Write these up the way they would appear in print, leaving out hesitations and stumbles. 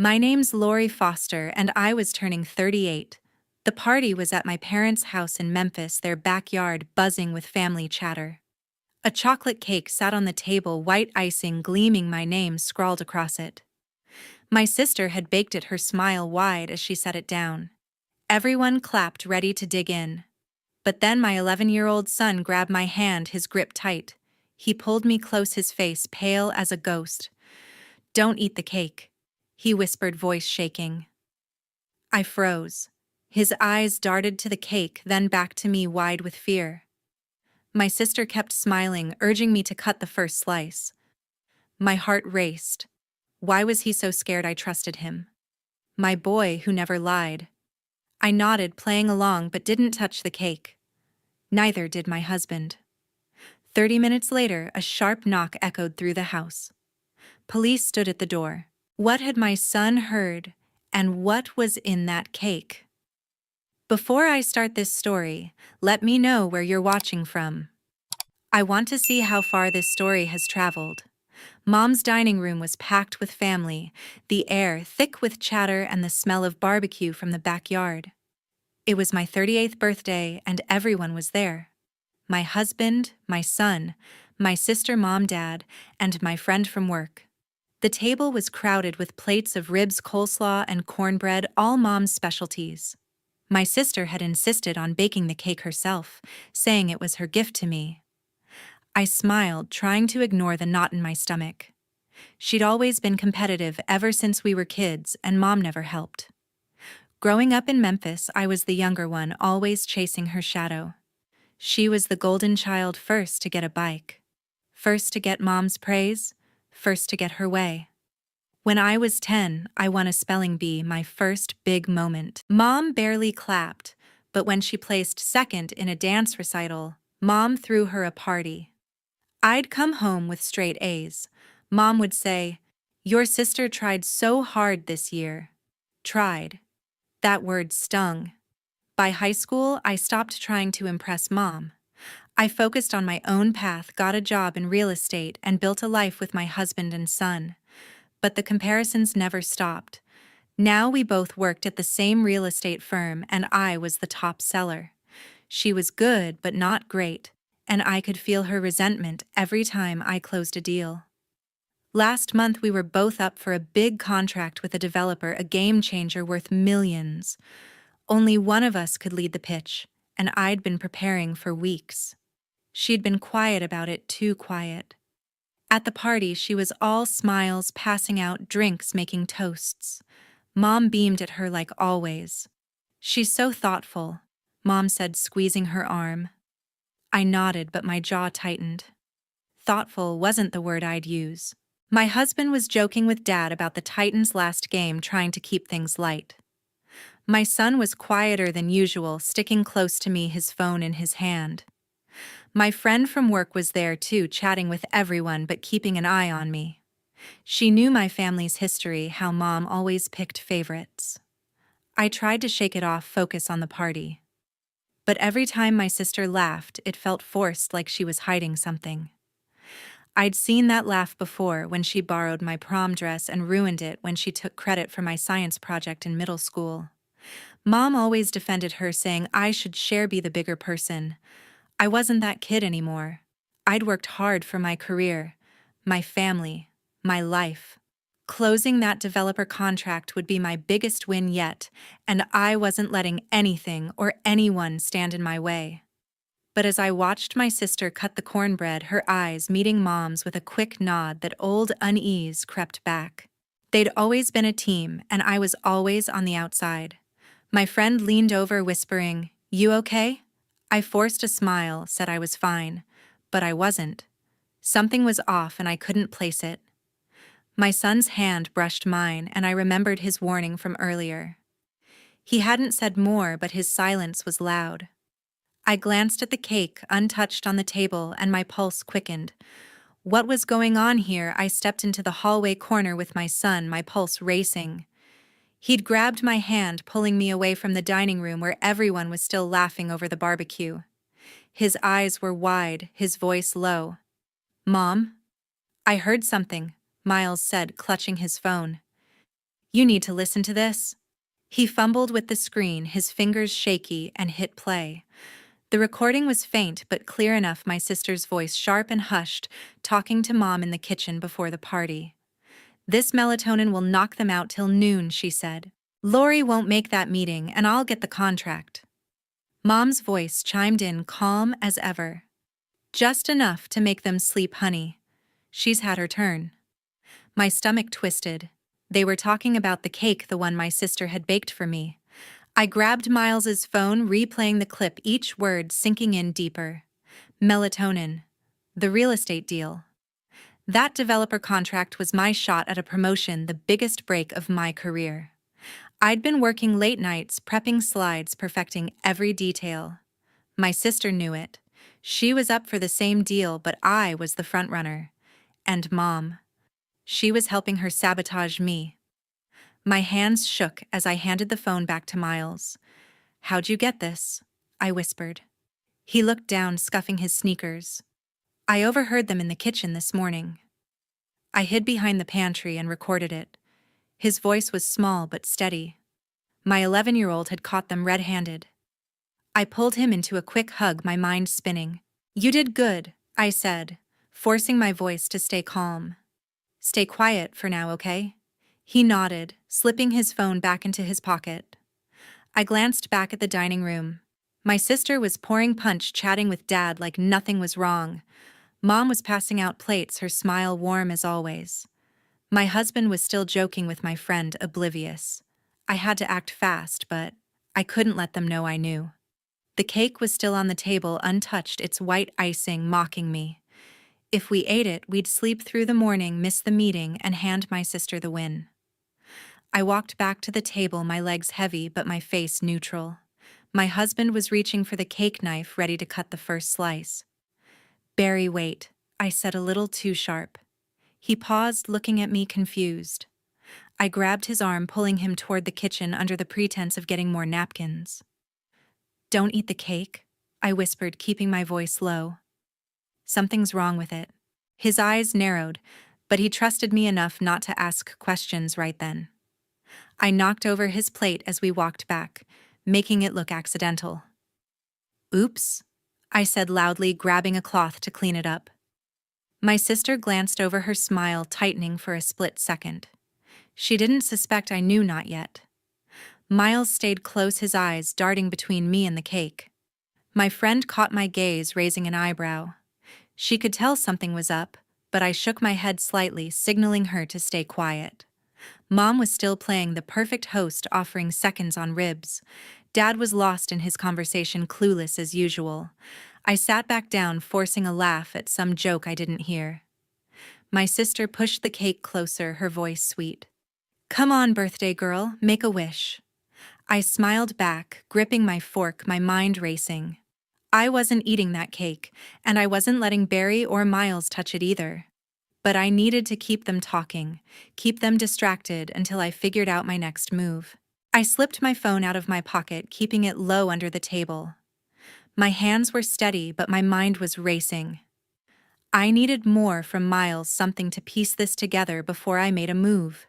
My name's Lori Foster, and I was turning 38. The party was at my parents' house in Memphis, their backyard buzzing with family chatter. A chocolate cake sat on the table, white icing gleaming, my name scrawled across it. My sister had baked it, her smile wide as she set it down. Everyone clapped, ready to dig in. But then my 11-year-old son grabbed my hand, his grip tight. He pulled me close, his face pale as a ghost. "Don't eat the cake," he whispered, voice shaking. I froze. His eyes darted to the cake, then back to me, wide with fear. My sister kept smiling, urging me to cut the first slice. My heart raced. Why was he so scared? I trusted him. My boy who never lied. I nodded, playing along, but didn't touch the cake. Neither did my husband. 30 minutes later, a sharp knock echoed through the house. Police stood at the door. What had my son heard, and what was in that cake? Before I start this story, let me know where you're watching from. I want to see how far this story has traveled. Mom's dining room was packed with family, the air thick with chatter and the smell of barbecue from the backyard. It was my 38th birthday, and everyone was there. My husband, my son, my sister, mom, dad, and my friend from work. The table was crowded with plates of ribs, coleslaw, and cornbread, all Mom's specialties. My sister had insisted on baking the cake herself, saying it was her gift to me. I smiled, trying to ignore the knot in my stomach. She'd always been competitive ever since we were kids, and Mom never helped. Growing up in Memphis, I was the younger one, always chasing her shadow. She was the golden child, first to get a bike, first to get Mom's praise, first to get her way. When I was 10, I won a spelling bee, my first big moment. Mom barely clapped, but when she placed second in a dance recital, Mom threw her a party. I'd come home with straight A's. Mom would say, "Your sister tried so hard this year." Tried. That word stung. By high school, I stopped trying to impress Mom. I focused on my own path, got a job in real estate, and built a life with my husband and son. But the comparisons never stopped. Now we both worked at the same real estate firm, and I was the top seller. She was good but not great, and I could feel her resentment every time I closed a deal. Last month we were both up for a big contract with a developer, a game changer worth millions. Only one of us could lead the pitch, and I'd been preparing for weeks. She'd been quiet about it, too quiet. At the party, she was all smiles, passing out drinks, making toasts. Mom beamed at her like always. "She's so thoughtful," Mom said, squeezing her arm. I nodded, but my jaw tightened. Thoughtful wasn't the word I'd use. My husband was joking with Dad about the Titans' last game, trying to keep things light. My son was quieter than usual, sticking close to me, his phone in his hand. My friend from work was there too, chatting with everyone but keeping an eye on me. She knew my family's history, how Mom always picked favorites. I tried to shake it off, focus on the party. But every time my sister laughed, it felt forced, like she was hiding something. I'd seen that laugh before, when she borrowed my prom dress and ruined it when she took credit for my science project in middle school. Mom always defended her, saying I should be the bigger person. I wasn't that kid anymore. I'd worked hard for my career, my family, my life. Closing that developer contract would be my biggest win yet, and I wasn't letting anything or anyone stand in my way. But as I watched my sister cut the cornbread, her eyes meeting Mom's with a quick nod, that old unease crept back. They'd always been a team, and I was always on the outside. My friend leaned over, whispering, "You okay?" I forced a smile, said I was fine, but I wasn't. Something was off and I couldn't place it. My son's hand brushed mine, and I remembered his warning from earlier. He hadn't said more, but his silence was loud. I glanced at the cake, untouched, on the table, and my pulse quickened. What was going on here? I stepped into the hallway corner with my son, my pulse racing. He'd grabbed my hand, pulling me away from the dining room where everyone was still laughing over the barbecue. His eyes were wide, his voice low. "Mom?" "I heard something," Miles said, clutching his phone. You need to listen to this. He fumbled with the screen, his fingers shaky, and hit play. The recording was faint but clear enough, my sister's voice sharp and hushed, talking to Mom in the kitchen before the party. This melatonin will knock them out till noon, she said. Lori won't make that meeting, and I'll get the contract. Mom's voice chimed in, calm as ever. Just enough to make them sleep, honey. She's had her turn. My stomach twisted. They were talking about the cake, the one my sister had baked for me. I grabbed Miles's phone, replaying the clip, each word sinking in deeper. Melatonin. The real estate deal. That developer contract was my shot at a promotion, the biggest break of my career. I'd been working late nights, prepping slides, perfecting every detail. My sister knew it. She was up for the same deal, but I was the frontrunner. And Mom. She was helping her sabotage me. My hands shook as I handed the phone back to Miles. How'd you get this? I whispered. He looked down, scuffing his sneakers. I overheard them in the kitchen this morning. I hid behind the pantry and recorded it. His voice was small but steady. My 11-year-old had caught them red-handed. I pulled him into a quick hug, my mind spinning. You did good, I said, forcing my voice to stay calm. Stay quiet for now, okay? He nodded, slipping his phone back into his pocket. I glanced back at the dining room. My sister was pouring punch, chatting with Dad like nothing was wrong. Mom was passing out plates, her smile warm as always. My husband was still joking with my friend, oblivious. I had to act fast, but I couldn't let them know I knew. The cake was still on the table, untouched, its white icing mocking me. If we ate it, we'd sleep through the morning, miss the meeting, and hand my sister the win. I walked back to the table, my legs heavy but my face neutral. My husband was reaching for the cake knife, ready to cut the first slice. Barry, wait, I said, a little too sharp. He paused, looking at me confused. I grabbed his arm, pulling him toward the kitchen under the pretense of getting more napkins. Don't eat the cake, I whispered, keeping my voice low. Something's wrong with it. His eyes narrowed, but he trusted me enough not to ask questions right then. I knocked over his plate as we walked back, making it look accidental. Oops, I said loudly, grabbing a cloth to clean it up. My sister glanced over, her smile tightening for a split second. She didn't suspect I knew, not yet. Miles stayed close, his eyes darting between me and the cake. My friend caught my gaze, raising an eyebrow. She could tell something was up, but I shook my head slightly, signaling her to stay quiet. Mom was still playing the perfect host, offering seconds on ribs. Dad was lost in his conversation, clueless as usual. I sat back down, forcing a laugh at some joke I didn't hear. My sister pushed the cake closer, her voice sweet. Come on, birthday girl, make a wish. I smiled back, gripping my fork, my mind racing. I wasn't eating that cake, and I wasn't letting Barry or Miles touch it either. But I needed to keep them talking, keep them distracted until I figured out my next move. I slipped my phone out of my pocket, keeping it low under the table. My hands were steady, but my mind was racing. I needed more from Miles, something to piece this together before I made a move.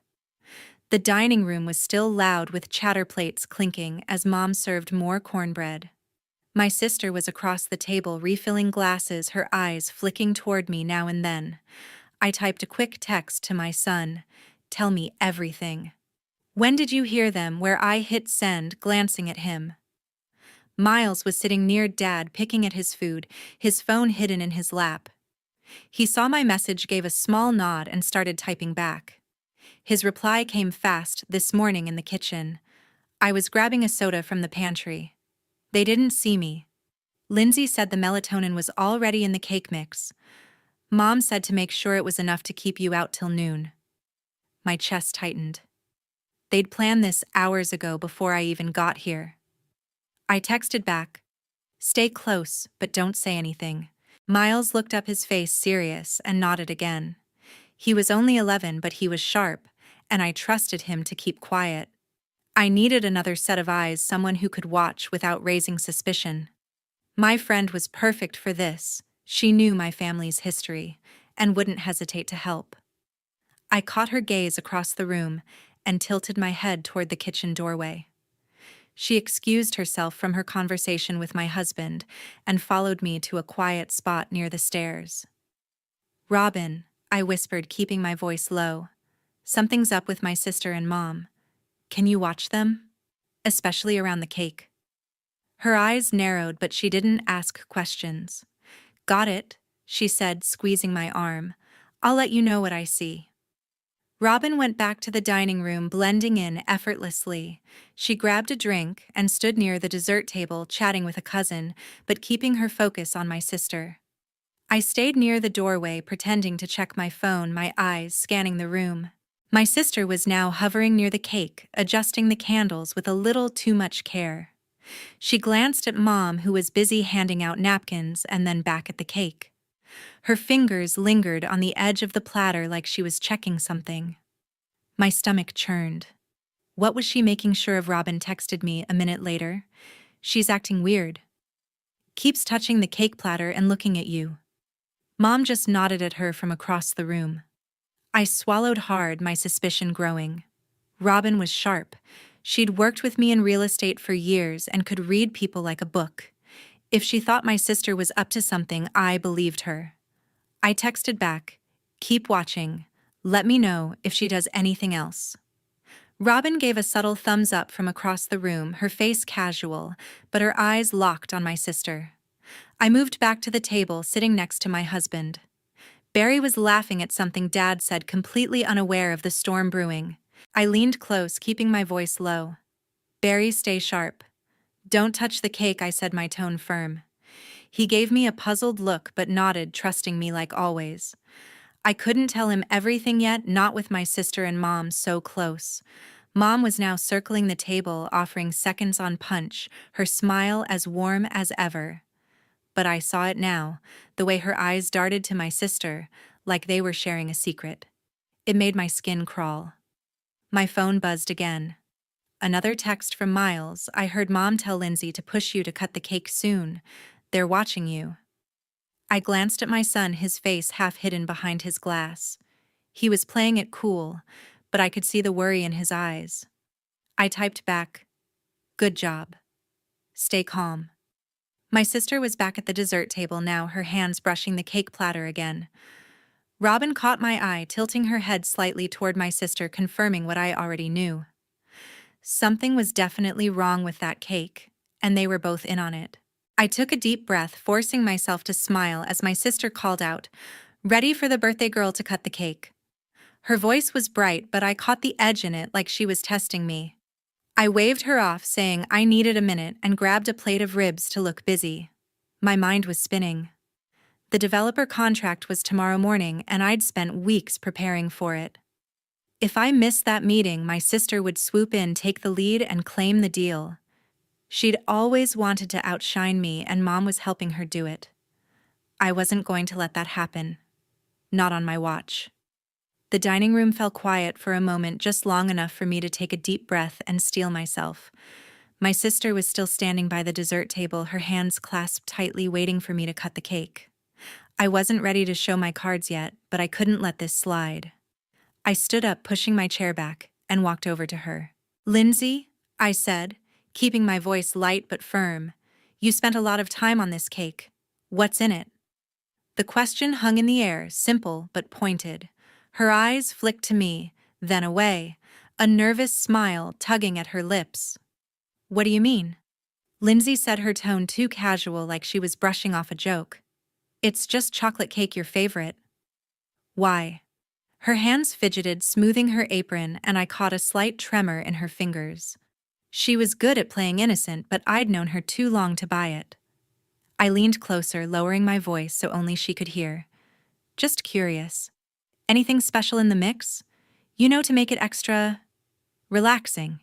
The dining room was still loud, with chatter plates clinking as Mom served more cornbread. My sister was across the table, refilling glasses, her eyes flicking toward me now and then. I typed a quick text to my son. Tell me everything. When did you hear them? Where I hit send, glancing at him. Miles was sitting near Dad, picking at his food, his phone hidden in his lap. He saw my message, gave a small nod, and started typing back. His reply came fast, this morning in the kitchen. I was grabbing a soda from the pantry. They didn't see me. Lindsey said the melatonin was already in the cake mix. Mom said to make sure it was enough to keep you out till noon. My chest tightened. They'd planned this hours ago, before I even got here. I texted back. Stay close, but don't say anything. Miles looked up, his face serious, and nodded again. He was only 11, but he was sharp, and I trusted him to keep quiet. I needed another set of eyes, someone who could watch without raising suspicion. My friend was perfect for this. She knew my family's history, and wouldn't hesitate to help. I caught her gaze across the room, and tilted my head toward the kitchen doorway. She excused herself from her conversation with my husband and followed me to a quiet spot near the stairs. "Robin," I whispered, keeping my voice low. "Something's up with my sister and Mom. Can you watch them? Especially around the cake." Her eyes narrowed, but she didn't ask questions. "Got it," she said, squeezing my arm. "I'll let you know what I see." Robin went back to the dining room, blending in effortlessly. She grabbed a drink and stood near the dessert table, chatting with a cousin, but keeping her focus on my sister. I stayed near the doorway, pretending to check my phone, my eyes scanning the room. My sister was now hovering near the cake, adjusting the candles with a little too much care. She glanced at Mom, who was busy handing out napkins, and then back at the cake. Her fingers lingered on the edge of the platter like she was checking something. My stomach churned. What was she making sure of? Robin texted me a minute later. "She's acting weird. Keeps touching the cake platter and looking at you." Mom just nodded at her from across the room. I swallowed hard, my suspicion growing. Robin was sharp. She'd worked with me in real estate for years and could read people like a book. If she thought my sister was up to something, I believed her. I texted back, "Keep watching. Let me know if she does anything else." Robin gave a subtle thumbs up from across the room, her face casual, but her eyes locked on my sister. I moved back to the table, sitting next to my husband. Barry was laughing at something Dad said, completely unaware of the storm brewing. I leaned close, keeping my voice low. "Barry, stay sharp. Don't touch the cake," I said, my tone firm. He gave me a puzzled look but nodded, trusting me like always. I couldn't tell him everything yet, not with my sister and Mom so close. Mom was now circling the table, offering seconds on punch, her smile as warm as ever. But I saw it now, the way her eyes darted to my sister, like they were sharing a secret. It made my skin crawl. My phone buzzed again. Another text from Miles. "I heard Mom tell Lindsey to push you to cut the cake soon. They're watching you." I glanced at my son, his face half hidden behind his glass. He was playing it cool, but I could see the worry in his eyes. I typed back, "Good job. Stay calm." My sister was back at the dessert table now, her hands brushing the cake platter again. Robin caught my eye, tilting her head slightly toward my sister, confirming what I already knew. Something was definitely wrong with that cake, and they were both in on it. I took a deep breath, forcing myself to smile as my sister called out, "Ready for the birthday girl to cut the cake." Her voice was bright, but I caught the edge in it, like she was testing me. I waved her off, saying I needed a minute, and grabbed a plate of ribs to look busy. My mind was spinning. The developer contract was tomorrow morning, and I'd spent weeks preparing for it. If I missed that meeting, my sister would swoop in, take the lead, and claim the deal. She'd always wanted to outshine me, and Mom was helping her do it. I wasn't going to let that happen. Not on my watch. The dining room fell quiet for a moment, just long enough for me to take a deep breath and steel myself. My sister was still standing by the dessert table, her hands clasped tightly, waiting for me to cut the cake. I wasn't ready to show my cards yet, but I couldn't let this slide. I stood up, pushing my chair back, and walked over to her. "Lindsey," I said, keeping my voice light but firm, "you spent a lot of time on this cake. What's in it?" The question hung in the air, simple but pointed. Her eyes flicked to me, then away, a nervous smile tugging at her lips. "What do you mean?" Lindsey said, her tone too casual, like she was brushing off a joke. "It's just chocolate cake, your favorite." "Why?" Her hands fidgeted, smoothing her apron, and I caught a slight tremor in her fingers. She was good at playing innocent, but I'd known her too long to buy it. I leaned closer, lowering my voice so only she could hear. "Just curious. Anything special in the mix? You know, to make it extra relaxing."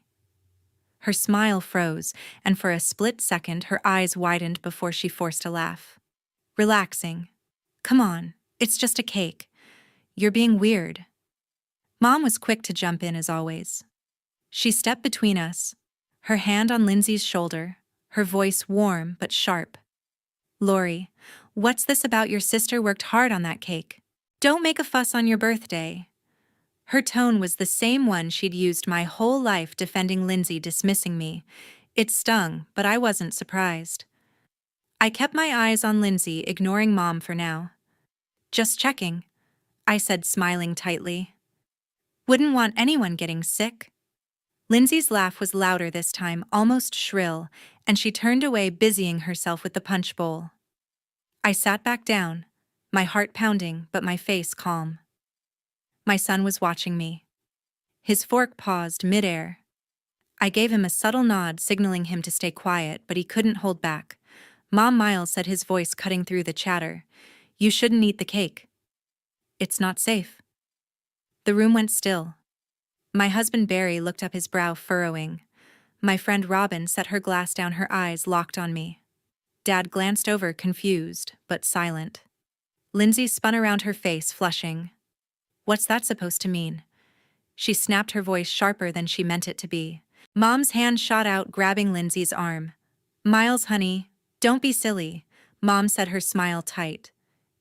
Her smile froze, and for a split second her eyes widened before she forced a laugh. "Relaxing? Come on, it's just a cake. You're being weird." Mom was quick to jump in as always. She stepped between us, her hand on Lindsey's shoulder, her voice warm but sharp. "Lori, what's this about? Your sister worked hard on that cake. Don't make a fuss on your birthday." Her tone was the same one she'd used my whole life defending Lindsey dismissing me. It stung, but I wasn't surprised. I kept my eyes on Lindsey, ignoring Mom for now. "Just checking," I said, smiling tightly. "Wouldn't want anyone getting sick." Lindsay's laugh was louder this time, almost shrill, and she turned away, busying herself with the punch bowl. I sat back down, my heart pounding but my face calm. My son was watching me. His fork paused midair. I gave him a subtle nod, signaling him to stay quiet, but he couldn't hold back. "Mom," Miles said, his voice cutting through the chatter, "you shouldn't eat the cake. It's not safe." The room went still. My husband Barry looked up, his brow furrowing. My friend Robin set her glass down, her eyes locked on me. Dad glanced over, confused, but silent. Lindsay spun around, her face flushing. "What's that supposed to mean?" She snapped, her voice sharper than she meant it to be. Mom's hand shot out, grabbing Lindsay's arm. "Miles, honey, don't be silly," Mom said, her smile tight.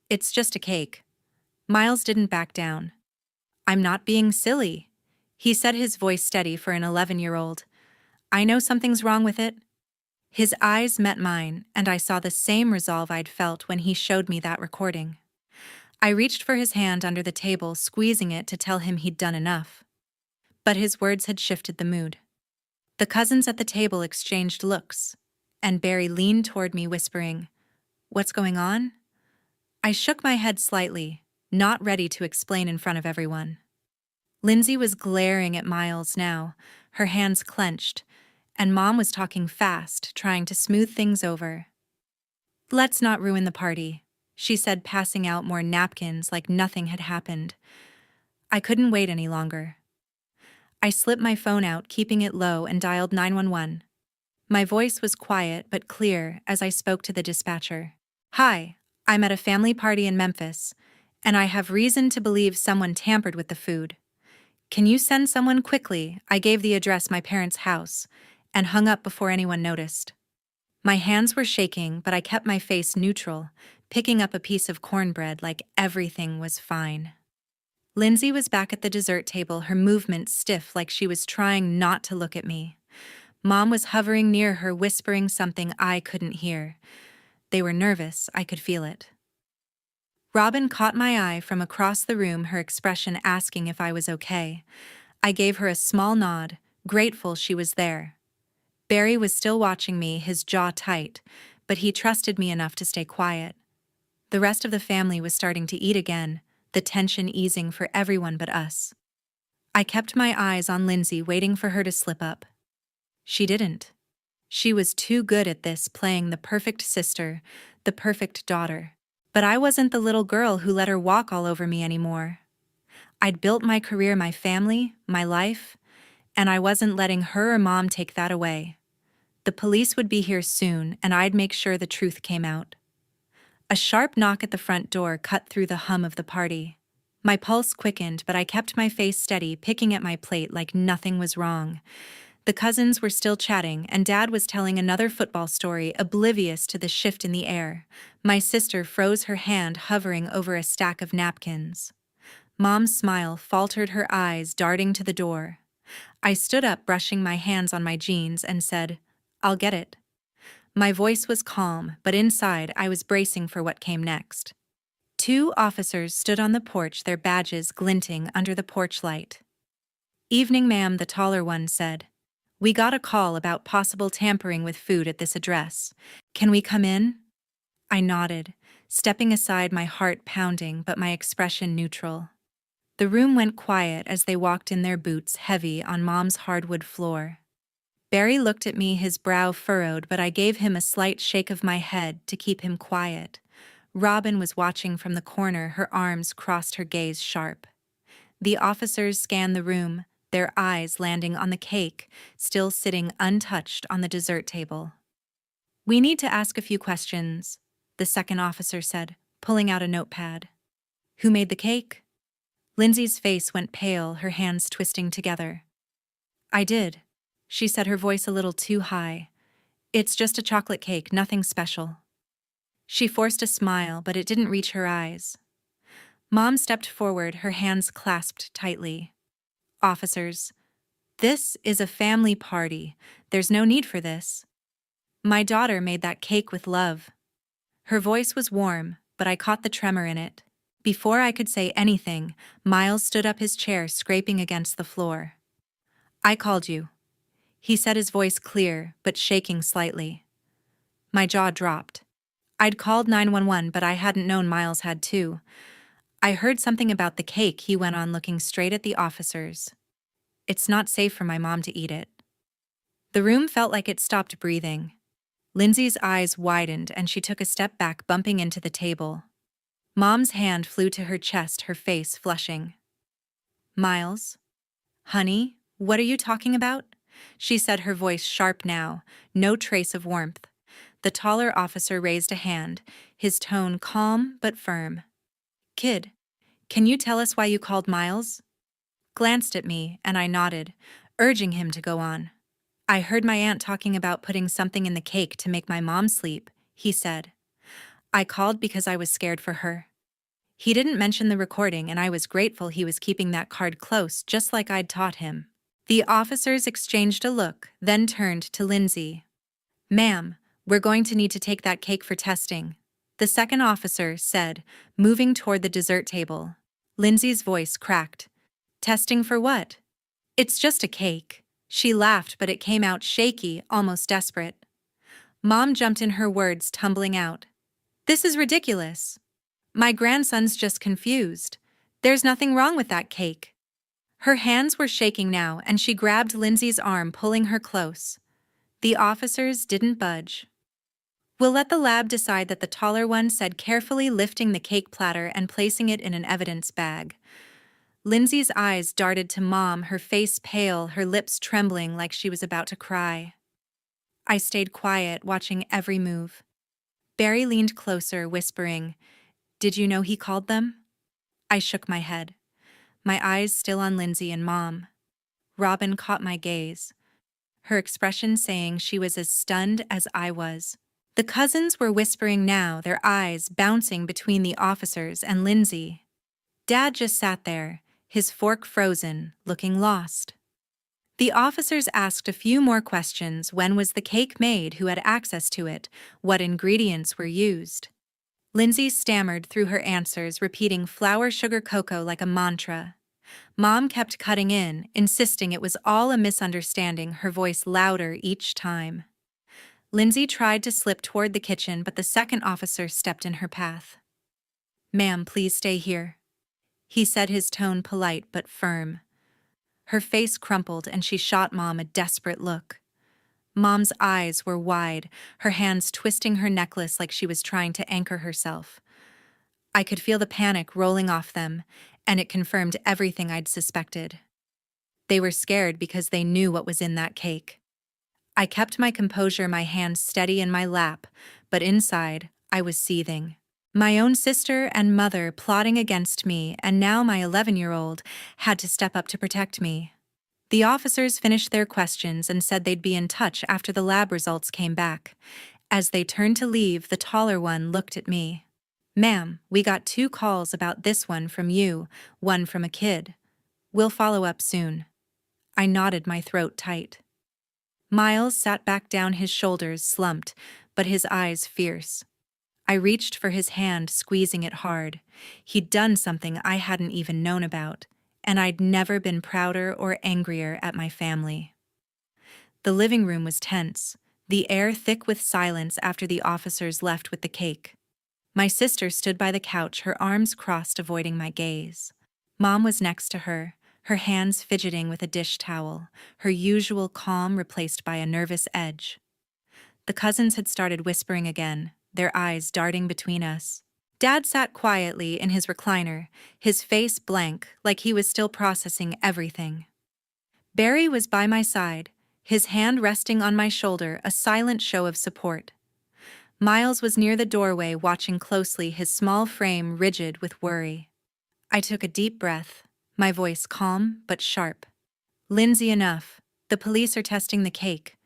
"It's just a cake." Miles didn't back down. "I'm not being silly," he said, his voice steady for an 11-year-old. "I know something's wrong with it." His eyes met mine, and I saw the same resolve I'd felt when he showed me that recording. I reached for his hand under the table, squeezing it to tell him he'd done enough. But his words had shifted the mood. The cousins at the table exchanged looks, and Barry leaned toward me, whispering, "What's going on?" I shook my head slightly, not ready to explain in front of everyone. Lindsay was glaring at Miles now, her hands clenched, and Mom was talking fast, trying to smooth things over. "Let's not ruin the party," she said, passing out more napkins like nothing had happened. I couldn't wait any longer. I slipped my phone out, keeping it low, and dialed 911. My voice was quiet but clear as I spoke to the dispatcher. "Hi, I'm at a family party in Memphis, and I have reason to believe someone tampered with the food. Can you send someone quickly?" I gave the address, my parents' house, and hung up before anyone noticed. My hands were shaking, but I kept my face neutral, picking up a piece of cornbread like everything was fine. Lindsay was back at the dessert table, her movements stiff like she was trying not to look at me. Mom was hovering near her, whispering something I couldn't hear. They were nervous, I could feel it. Robin caught my eye from across the room, her expression asking if I was okay. I gave her a small nod, grateful she was there. Barry was still watching me, his jaw tight, but he trusted me enough to stay quiet. The rest of the family was starting to eat again, the tension easing for everyone but us. I kept my eyes on Lindsay, waiting for her to slip up. She didn't. She was too good at this, playing the perfect sister, the perfect daughter. But I wasn't the little girl who let her walk all over me anymore. I'd built my career, my family, my life, and I wasn't letting her or Mom take that away. The police would be here soon, and I'd make sure the truth came out. A sharp knock at the front door cut through the hum of the party. My pulse quickened, but I kept my face steady, picking at my plate like nothing was wrong. The cousins were still chatting, and Dad was telling another football story, oblivious to the shift in the air. My sister froze, her hand hovering over a stack of napkins. Mom's smile faltered, her eyes darting to the door. I stood up, brushing my hands on my jeans, and said, "I'll get it." My voice was calm, but inside I was bracing for what came next. Two officers stood on the porch, their badges glinting under the porch light. "Evening, ma'am," the taller one said. "We got a call about possible tampering with food at this address. Can we come in?" I nodded, stepping aside, my heart pounding but my expression neutral. The room went quiet as they walked in, their boots heavy on Mom's hardwood floor. Barry looked at me, his brow furrowed, but I gave him a slight shake of my head to keep him quiet. Robin was watching from the corner, her arms crossed, her gaze sharp. The officers scanned the room, their eyes landing on the cake, still sitting untouched on the dessert table. "We need to ask a few questions," the second officer said, pulling out a notepad. "Who made the cake?" Lindsay's face went pale, her hands twisting together. "I did," she said, her voice a little too high. "It's just a chocolate cake, nothing special." She forced a smile, but it didn't reach her eyes. Mom stepped forward, her hands clasped tightly. Officers, this is a family party. There's no need for this. My daughter made that cake with love. Her voice was warm, but I caught the tremor in it. Before I could say anything, Miles stood up, his chair scraping against the floor. I called you. He said, his voice clear, but shaking slightly. My jaw dropped. I'd called 911, but I hadn't known Miles had too. I heard something about the cake, he went on, looking straight at the officers. It's not safe for my mom to eat it. The room felt like it stopped breathing. Lindsay's eyes widened and she took a step back, bumping into the table. Mom's hand flew to her chest, her face flushing. Miles? Honey, what are you talking about? She said, her voice sharp now, no trace of warmth. The taller officer raised a hand, his tone calm but firm. Kid, can you tell us why you called Miles? Glanced at me, and I nodded, urging him to go on. I heard my aunt talking about putting something in the cake to make my mom sleep, he said. I called because I was scared for her. He didn't mention the recording, and I was grateful he was keeping that card close, just like I'd taught him. The officers exchanged a look, then turned to Lindsey. Ma'am, we're going to need to take that cake for testing, the second officer said, moving toward the dessert table. Lindsay's voice cracked. Testing for what? It's just a cake. She laughed, but it came out shaky, almost desperate. Mom jumped in, her words tumbling out. This is ridiculous. My grandson's just confused. There's nothing wrong with that cake. Her hands were shaking now, and she grabbed Lindsay's arm, pulling her close. The officers didn't budge. We'll let the lab decide, that the taller one said, carefully lifting the cake platter and placing it in an evidence bag. Lindsay's eyes darted to Mom, her face pale, her lips trembling like she was about to cry. I stayed quiet, watching every move. Barry leaned closer, whispering, Did you know he called them? I shook my head, my eyes still on Lindsay and Mom. Robin caught my gaze, her expression saying she was as stunned as I was. The cousins were whispering now, their eyes bouncing between the officers and Lindsay. Dad just sat there, his fork frozen, looking lost. The officers asked a few more questions. When was the cake made? Who had access to it? What ingredients were used? Lindsay stammered through her answers, repeating flour, sugar, cocoa like a mantra. Mom kept cutting in, insisting it was all a misunderstanding, her voice louder each time. Lindsay tried to slip toward the kitchen, but the second officer stepped in her path. Ma'am, please stay here, he said, his tone polite but firm. Her face crumpled and she shot Mom a desperate look. Mom's eyes were wide, her hands twisting her necklace like she was trying to anchor herself. I could feel the panic rolling off them, and it confirmed everything I'd suspected. They were scared because they knew what was in that cake. I kept my composure, my hands steady in my lap, but inside, I was seething. My own sister and mother plotting against me, and now my 11-year-old had to step up to protect me. The officers finished their questions and said they'd be in touch after the lab results came back. As they turned to leave, the taller one looked at me. Ma'am, we got 2 calls about this, one from you, one from a kid. We'll follow up soon. I nodded, my throat tight. Miles sat back down, his shoulders slumped, but his eyes fierce. I reached for his hand, squeezing it hard. He'd done something I hadn't even known about, and I'd never been prouder or angrier at my family. The living room was tense, the air thick with silence after the officers left with the cake. My sister stood by the couch, her arms crossed, avoiding my gaze. Mom was next to her, her hands fidgeting with a dish towel, her usual calm replaced by a nervous edge. The cousins had started whispering again, their eyes darting between us. Dad sat quietly in his recliner, his face blank, like he was still processing everything. Barry was by my side, his hand resting on my shoulder, a silent show of support. Miles was near the doorway, watching closely, his small frame rigid with worry. I took a deep breath, my voice calm but sharp. Lindsay, enough. The police are testing the cake.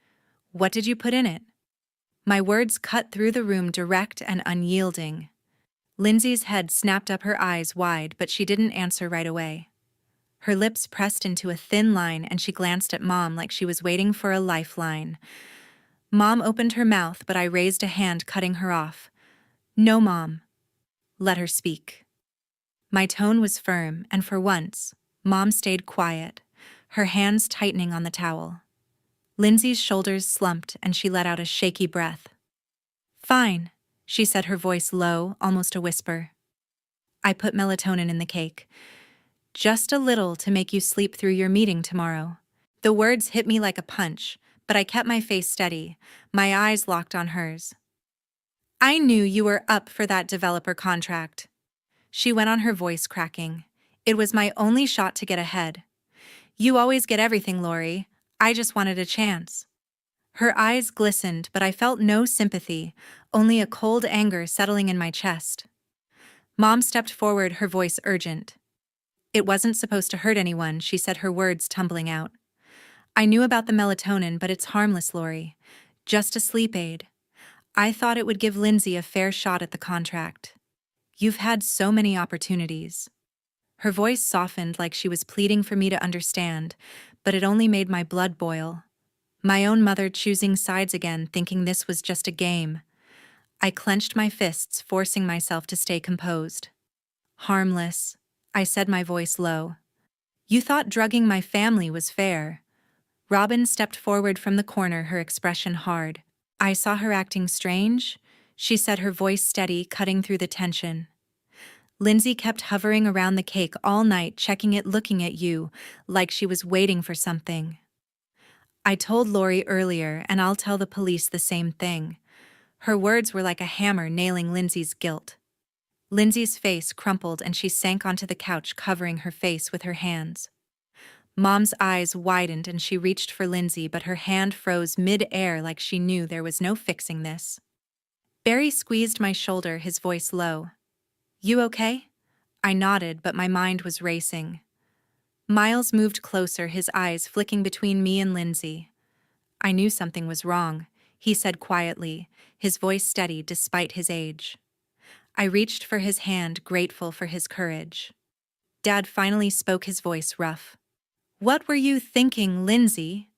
What did you put in it? My words cut through the room, direct and unyielding. Lindsay's head snapped up, her eyes wide, but she didn't answer right away. Her lips pressed into a thin line and she glanced at Mom like she was waiting for a lifeline. Mom opened her mouth, but I raised a hand, cutting her off. No, Mom. Let her speak. My tone was firm, and for once, Mom stayed quiet, her hands tightening on the towel. Lindsay's shoulders slumped and she let out a shaky breath. Fine, she said, her voice low, almost a whisper. I put melatonin in the cake. Just a little to make you sleep through your meeting tomorrow. The words hit me like a punch, but I kept my face steady, my eyes locked on hers. I knew you were up for that developer contract. She went on, her voice cracking. It was my only shot to get ahead. You always get everything, Lori. I just wanted a chance. Her eyes glistened, but I felt no sympathy, only a cold anger settling in my chest. Mom stepped forward, her voice urgent. It wasn't supposed to hurt anyone, she said, her words tumbling out. I knew about the melatonin, but it's harmless, Lori. Just a sleep aid. I thought it would give Lindsey a fair shot at the contract. You've had so many opportunities. Her voice softened like she was pleading for me to understand, but it only made my blood boil. My own mother choosing sides again, thinking this was just a game. I clenched my fists, forcing myself to stay composed. Harmless, I said, my voice low. You thought drugging my family was fair. Robin stepped forward from the corner, her expression hard. I saw her acting strange, she said, her voice steady, cutting through the tension. Lindsey kept hovering around the cake all night, checking it, looking at you, like she was waiting for something. I told Lori earlier, and I'll tell the police the same thing. Her words were like a hammer nailing Lindsey's guilt. Lindsey's face crumpled and she sank onto the couch, covering her face with her hands. Mom's eyes widened and she reached for Lindsey, but her hand froze mid-air like she knew there was no fixing this. Barry squeezed my shoulder, his voice low. You okay? I nodded, but my mind was racing. Miles moved closer, his eyes flicking between me and Lindsey. I knew something was wrong, he said quietly, his voice steady despite his age. I reached for his hand, grateful for his courage. Dad finally spoke, his voice rough. What were you thinking, Lindsey?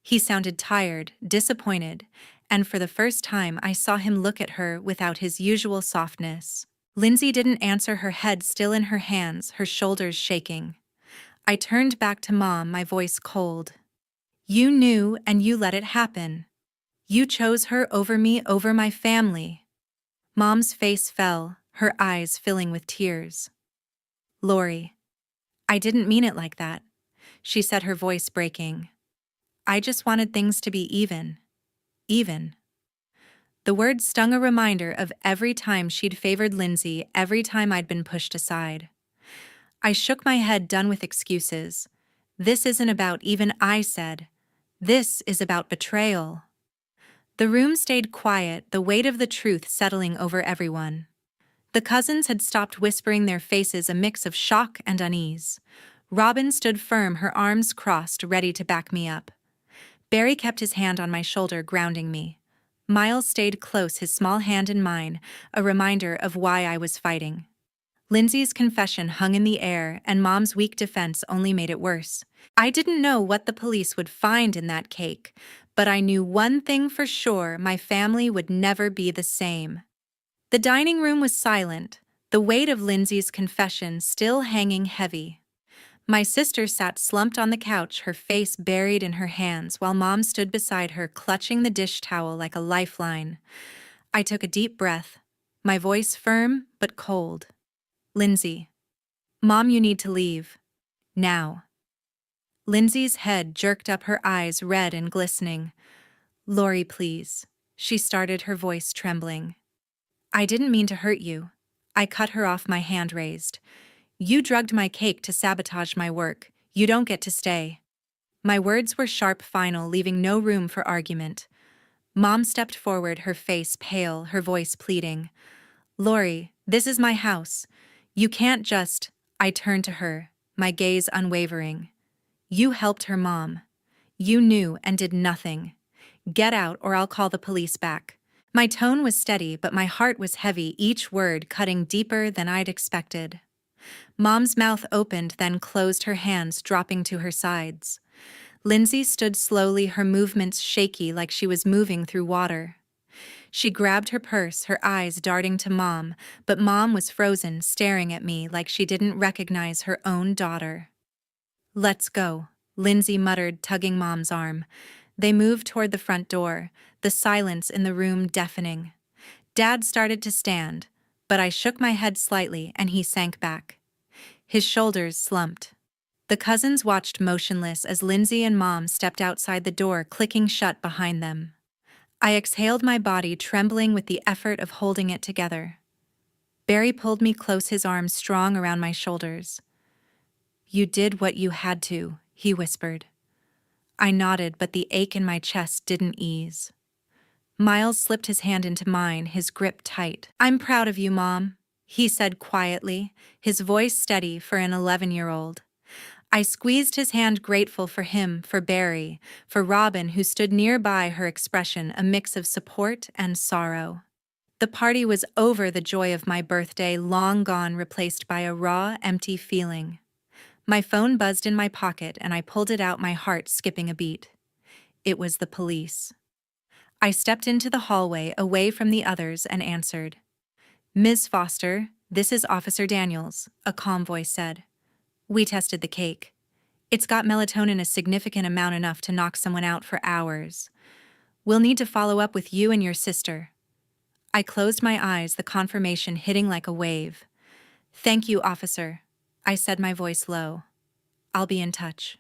He sounded tired, disappointed, and for the first time I saw him look at her without his usual softness. Lindsey didn't answer, her head still in her hands, her shoulders shaking. I turned back to Mom, my voice cold. You knew and you let it happen. You chose her over me, over my family. Mom's face fell, her eyes filling with tears. Lori, I didn't mean it like that, she said, her voice breaking. I just wanted things to be even. Even. The word stung, a reminder of every time she'd favored Lindsey, every time I'd been pushed aside. I shook my head, done with excuses. This isn't about even, I said. This is about betrayal. The room stayed quiet, the weight of the truth settling over everyone. The cousins had stopped whispering, their faces a mix of shock and unease. Robin stood firm, her arms crossed, ready to back me up. Barry kept his hand on my shoulder, grounding me. Miles stayed close, his small hand in mine, a reminder of why I was fighting. Lindsey's confession hung in the air, and Mom's weak defense only made it worse. I didn't know what the police would find in that cake, but I knew one thing for sure: my family would never be the same. The dining room was silent, the weight of Lindsey's confession still hanging heavy. My sister sat slumped on the couch, her face buried in her hands, while Mom stood beside her, clutching the dish towel like a lifeline. I took a deep breath, my voice firm but cold. Lindsey. Mom, you need to leave. Now. Lindsey's head jerked up, her eyes red and glistening. Lori, please. She started, her voice trembling. I didn't mean to hurt you. I cut her off, my hand raised. You drugged my cake to sabotage my work. You don't get to stay. My words were sharp, final, leaving no room for argument. Mom stepped forward, her face pale, her voice pleading. Lori, this is my house. You can't just... I turned to her, my gaze unwavering. You helped her, Mom. You knew and did nothing. Get out or I'll call the police back. My tone was steady, but my heart was heavy, each word cutting deeper than I'd expected. Mom's mouth opened, then closed, her hands dropping to her sides. Lindsey stood slowly, her movements shaky like she was moving through water. She grabbed her purse, her eyes darting to Mom, but Mom was frozen, staring at me like she didn't recognize her own daughter. "Let's go," Lindsey muttered, tugging Mom's arm. They moved toward the front door, the silence in the room deafening. Dad started to stand, but I shook my head slightly and he sank back. His shoulders slumped. The cousins watched motionless as Lindsey and Mom stepped outside the door, clicking shut behind them. I exhaled, my body trembling with the effort of holding it together. Barry pulled me close, his arms strong around my shoulders. "You did what you had to," he whispered. I nodded, but the ache in my chest didn't ease. Miles slipped his hand into mine, his grip tight. "I'm proud of you, Mom," he said quietly, his voice steady for an 11-year-old. I squeezed his hand, grateful for him, for Barry, for Robin, who stood nearby, her expression a mix of support and sorrow. The party was over, the joy of my birthday long gone, replaced by a raw, empty feeling. My phone buzzed in my pocket and I pulled it out, my heart skipping a beat. It was the police. I stepped into the hallway, away from the others, and answered. "Ms. Foster, this is Officer Daniels," a calm voice said. "We tested the cake. It's got melatonin, a significant amount, enough to knock someone out for hours. We'll need to follow up with you and your sister." I closed my eyes, the confirmation hitting like a wave. "Thank you, officer," I said, my voice low. "I'll be in touch."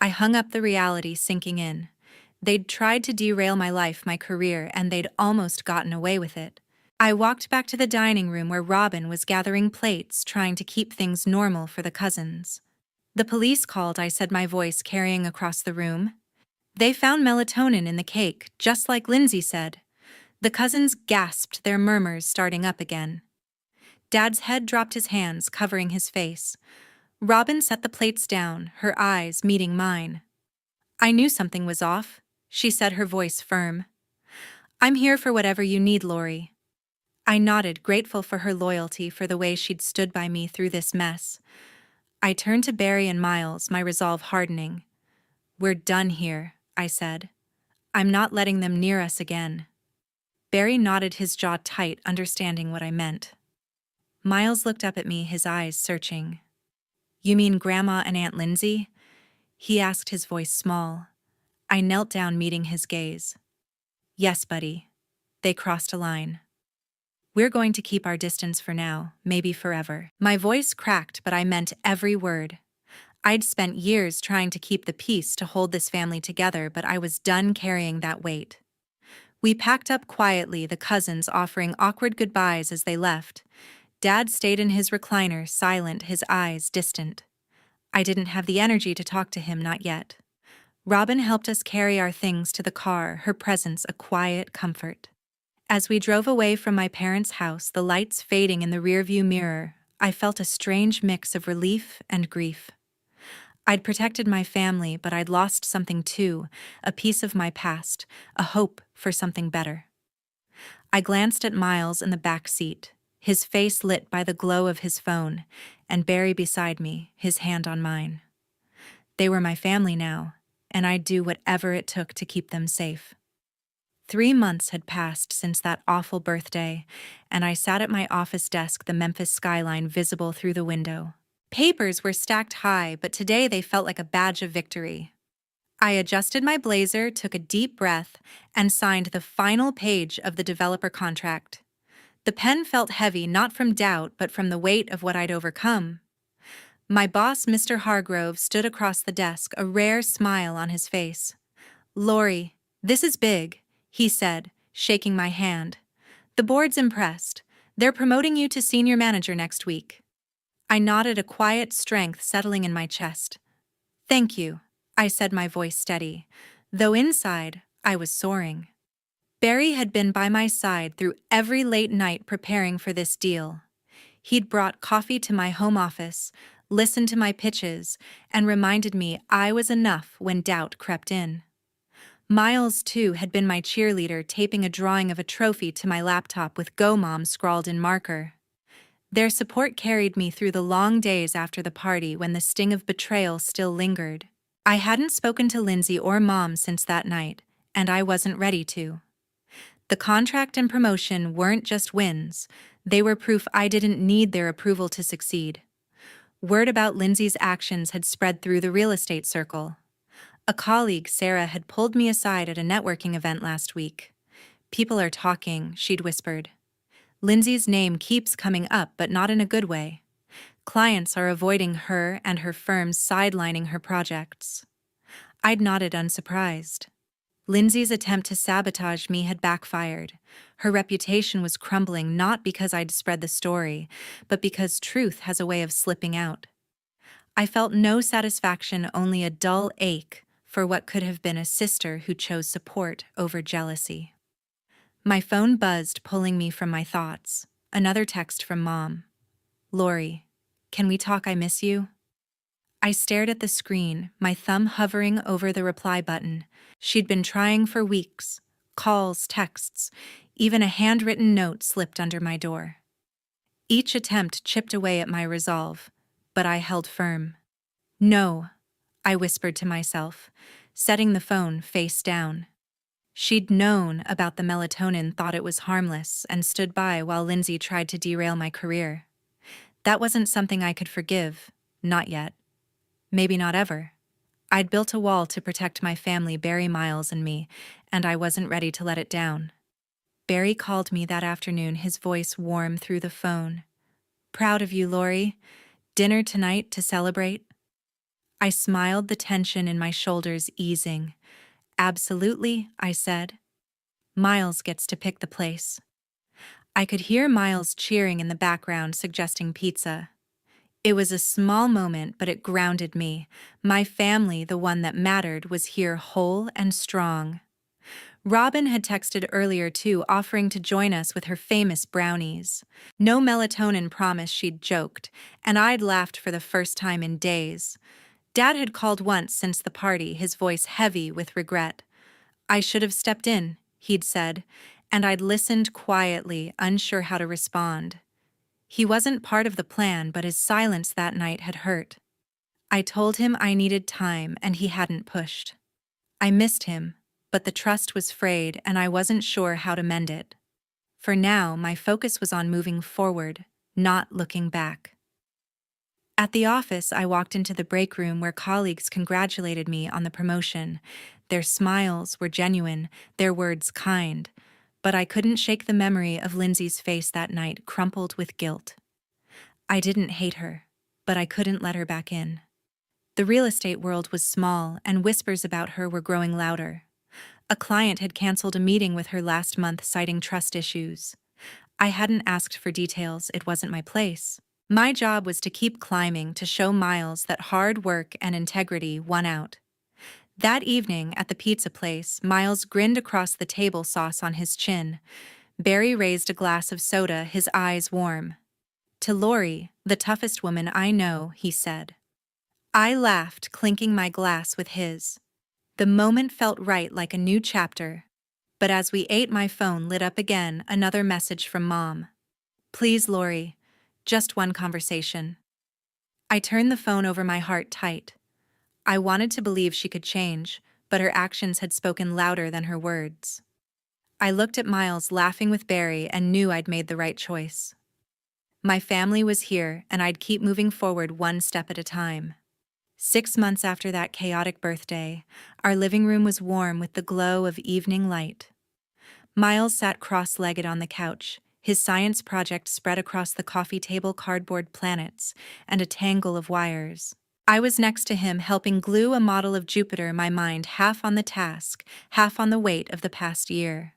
I hung up, the reality sinking in. They'd tried to derail my life, my career, and they'd almost gotten away with it. I walked back to the dining room where Robin was gathering plates, trying to keep things normal for the cousins. "The police called," I said, my voice carrying across the room. "They found melatonin in the cake, just like Lindsey said." The cousins gasped, their murmurs starting up again. Dad's head dropped, his hands covering his face. Robin set the plates down, her eyes meeting mine. "I knew something was off," she said, her voice firm. "I'm here for whatever you need, Lori." I nodded, grateful for her loyalty, for the way she'd stood by me through this mess. I turned to Barry and Miles, my resolve hardening. "We're done here," I said. "I'm not letting them near us again." Barry nodded, his jaw tight, understanding what I meant. Miles looked up at me, his eyes searching. "You mean Grandma and Aunt Lindsey?" he asked, his voice small. I knelt down, meeting his gaze. "Yes, buddy. They crossed a line. We're going to keep our distance for now, maybe forever." My voice cracked, but I meant every word. I'd spent years trying to keep the peace, to hold this family together, but I was done carrying that weight. We packed up quietly, the cousins offering awkward goodbyes as they left. Dad stayed in his recliner, silent, his eyes distant. I didn't have the energy to talk to him, not yet. Robin helped us carry our things to the car, her presence a quiet comfort. As we drove away from my parents' house, the lights fading in the rearview mirror, I felt a strange mix of relief and grief. I'd protected my family, but I'd lost something too, a piece of my past, a hope for something better. I glanced at Miles in the back seat, his face lit by the glow of his phone, and Barry beside me, his hand on mine. They were my family now, and I'd do whatever it took to keep them safe. 3 months had passed since that awful birthday, and I sat at my office desk, the Memphis skyline visible through the window. Papers were stacked high, but today they felt like a badge of victory. I adjusted my blazer, took a deep breath, and signed the final page of the developer contract. The pen felt heavy, not from doubt, but from the weight of what I'd overcome. My boss, Mr. Hargrove, stood across the desk, a rare smile on his face. "Lori, this is big," he said, shaking my hand. "The board's impressed. They're promoting you to senior manager next week." I nodded, a quiet strength settling in my chest. "Thank you," I said, my voice steady, though inside I was soaring. Barry had been by my side through every late night preparing for this deal. He'd brought coffee to my home office, listened to my pitches, and reminded me I was enough when doubt crept in. Miles, too, had been my cheerleader, taping a drawing of a trophy to my laptop with "Go Mom" scrawled in marker. Their support carried me through the long days after the party when the sting of betrayal still lingered. I hadn't spoken to Lindsey or Mom since that night, and I wasn't ready to. The contract and promotion weren't just wins, they were proof I didn't need their approval to succeed. Word about Lindsey's actions had spread through the real estate circle. A colleague, Sarah, had pulled me aside at a networking event last week. "People are talking," she'd whispered. "Lindsey's name keeps coming up, but not in a good way. Clients are avoiding her and her firm's sidelining her projects." I'd nodded unsurprised. Lindsey's attempt to sabotage me had backfired. Her reputation was crumbling not because I'd spread the story, but because truth has a way of slipping out. I felt no satisfaction, only a dull ache for what could have been a sister who chose support over jealousy. My phone buzzed, pulling me from my thoughts. Another text from Mom. "Lori, can we talk? I miss you." I stared at the screen, my thumb hovering over the reply button. She'd been trying for weeks. Calls, texts, even a handwritten note slipped under my door. Each attempt chipped away at my resolve, but I held firm. "No," I whispered to myself, setting the phone face down. She'd known about the melatonin, thought it was harmless, and stood by while Lindsey tried to derail my career. That wasn't something I could forgive, not yet. Maybe not ever. I'd built a wall to protect my family, Barry, Miles, and me, and I wasn't ready to let it down. Barry called me that afternoon, his voice warm through the phone. "Proud of you, Lori. Dinner tonight to celebrate?" I smiled, the tension in my shoulders easing. "Absolutely," I said. "Miles gets to pick the place." I could hear Miles cheering in the background, suggesting pizza. It was a small moment, but it grounded me. My family, the one that mattered, was here whole and strong. Robin had texted earlier too, offering to join us with her famous brownies. "No melatonin promise," she'd joked, and I'd laughed for the first time in days. Dad had called once since the party, his voice heavy with regret. "I should have stepped in," he'd said, and I'd listened quietly, unsure how to respond. He wasn't part of the plan, but his silence that night had hurt. I told him I needed time, and he hadn't pushed. I missed him, but the trust was frayed, and I wasn't sure how to mend it. For now, my focus was on moving forward, not looking back. At the office, I walked into the break room where colleagues congratulated me on the promotion. Their smiles were genuine, their words kind, but I couldn't shake the memory of Lindsey's face that night, crumpled with guilt. I didn't hate her, but I couldn't let her back in. The real estate world was small, and whispers about her were growing louder. A client had canceled a meeting with her last month, citing trust issues. I hadn't asked for details, it wasn't my place. My job was to keep climbing, to show Miles that hard work and integrity won out. That evening at the pizza place, Miles grinned across the table, sauce on his chin. Barry raised a glass of soda, his eyes warm. "To Lori, the toughest woman I know," he said. I laughed, clinking my glass with his. The moment felt right, like a new chapter. But as we ate, my phone lit up again, another message from Mom. "Please, Lori, just one conversation." I turned the phone over, my heart tight. I wanted to believe she could change, but her actions had spoken louder than her words. I looked at Miles laughing with Barry and knew I'd made the right choice. My family was here, and I'd keep moving forward one step at a time. 6 months after that chaotic birthday, our living room was warm with the glow of evening light. Miles sat cross-legged on the couch, his science project spread across the coffee table, cardboard planets, and a tangle of wires. I was next to him, helping glue a model of Jupiter, my mind half on the task, half on the weight of the past year.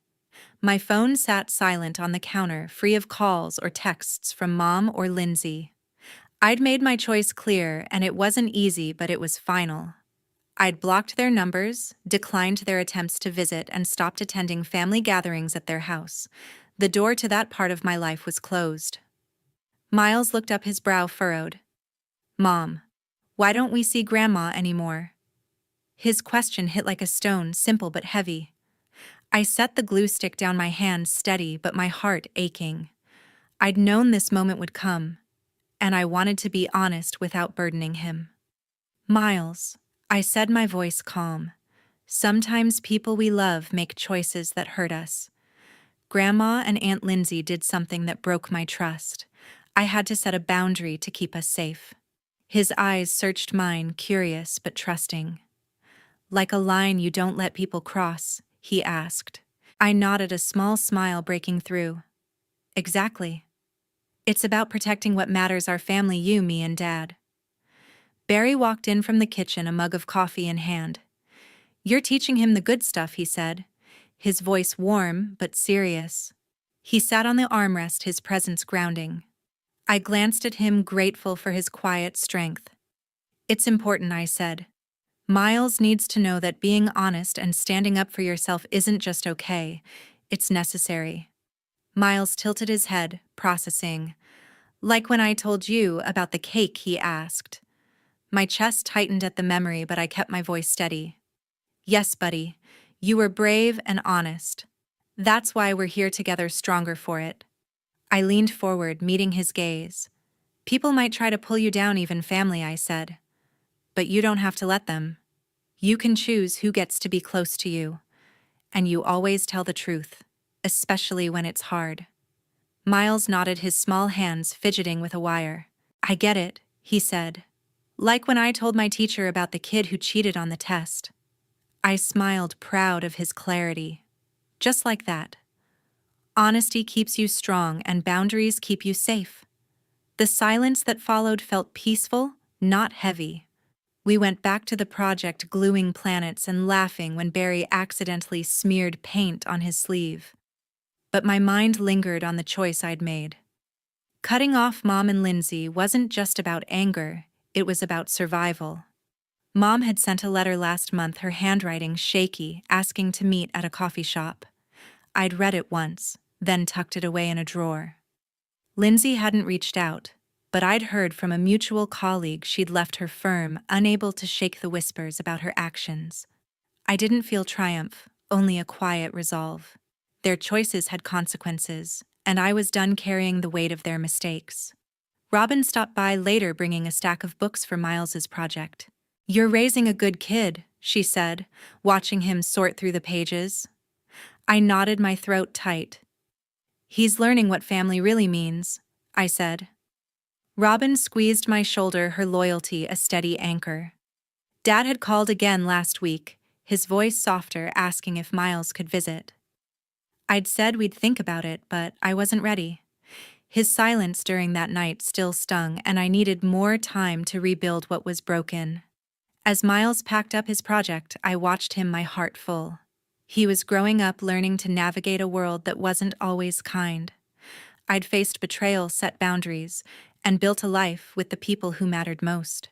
My phone sat silent on the counter, free of calls or texts from Mom or Lindsey. I'd made my choice clear, and it wasn't easy, but it was final. I'd blocked their numbers, declined their attempts to visit, and stopped attending family gatherings at their house. The door to that part of my life was closed. Miles looked up, his brow furrowed. "Mom, why don't we see Grandma anymore?" His question hit like a stone, simple but heavy. I set the glue stick down, my hand steady but my heart aching. I'd known this moment would come, and I wanted to be honest without burdening him. Miles, I said, my voice calm. Sometimes people we love make choices that hurt us. Grandma and Aunt Lindsey did something that broke my trust. I had to set a boundary to keep us safe. His eyes searched mine, curious but trusting. Like a line you don't let people cross, he asked. I nodded, a small smile breaking through. Exactly. It's about protecting what matters, our family, you, me, and Dad. Barry walked in from the kitchen, a mug of coffee in hand. You're teaching him the good stuff, he said, his voice warm but serious. He sat on the armrest, his presence grounding. I glanced at him, grateful for his quiet strength. It's important, I said. Miles needs to know that being honest and standing up for yourself isn't just okay, it's necessary. Miles tilted his head, processing. Like when I told you about the cake, he asked. My chest tightened at the memory, but I kept my voice steady. Yes, buddy, you were brave and honest. That's why we're here together, stronger for it. I leaned forward, meeting his gaze. People might try to pull you down, even family, I said. But you don't have to let them. You can choose who gets to be close to you. And you always tell the truth, especially when it's hard. Miles nodded, his small hands fidgeting with a wire. I get it, he said. Like when I told my teacher about the kid who cheated on the test. I smiled, proud of his clarity. Just like that. Honesty keeps you strong and boundaries keep you safe. The silence that followed felt peaceful, not heavy. We went back to the project, gluing planets and laughing when Barry accidentally smeared paint on his sleeve. But my mind lingered on the choice I'd made. Cutting off Mom and Lindsey wasn't just about anger, it was about survival. Mom had sent a letter last month, her handwriting shaky, asking to meet at a coffee shop. I'd read it once, then tucked it away in a drawer. Lindsey hadn't reached out, but I'd heard from a mutual colleague she'd left her firm, unable to shake the whispers about her actions. I didn't feel triumph, only a quiet resolve. Their choices had consequences, and I was done carrying the weight of their mistakes. Robin stopped by later, bringing a stack of books for Miles's project. You're raising a good kid, she said, watching him sort through the pages. I nodded, my throat tight. He's learning what family really means, I said. Robin squeezed my shoulder, her loyalty a steady anchor. Dad had called again last week, his voice softer, asking if Miles could visit. I'd said we'd think about it, but I wasn't ready. His silence during that night still stung, and I needed more time to rebuild what was broken. As Miles packed up his project, I watched him, my heart full. He was growing up, learning to navigate a world that wasn't always kind. I'd faced betrayal, set boundaries, and built a life with the people who mattered most.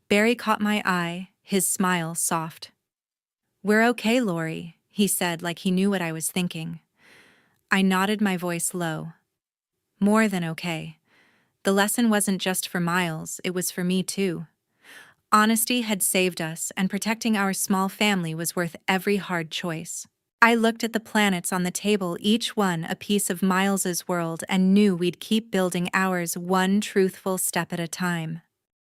Barry caught my eye, his smile soft. We're okay, Lori, he said, like he knew what I was thinking. I nodded, my voice low. More than okay. The lesson wasn't just for Miles, it was for me too. Honesty had saved us, and protecting our small family was worth every hard choice. I looked at the planets on the table, each one a piece of Miles's world, and knew we'd keep building ours one truthful step at a time.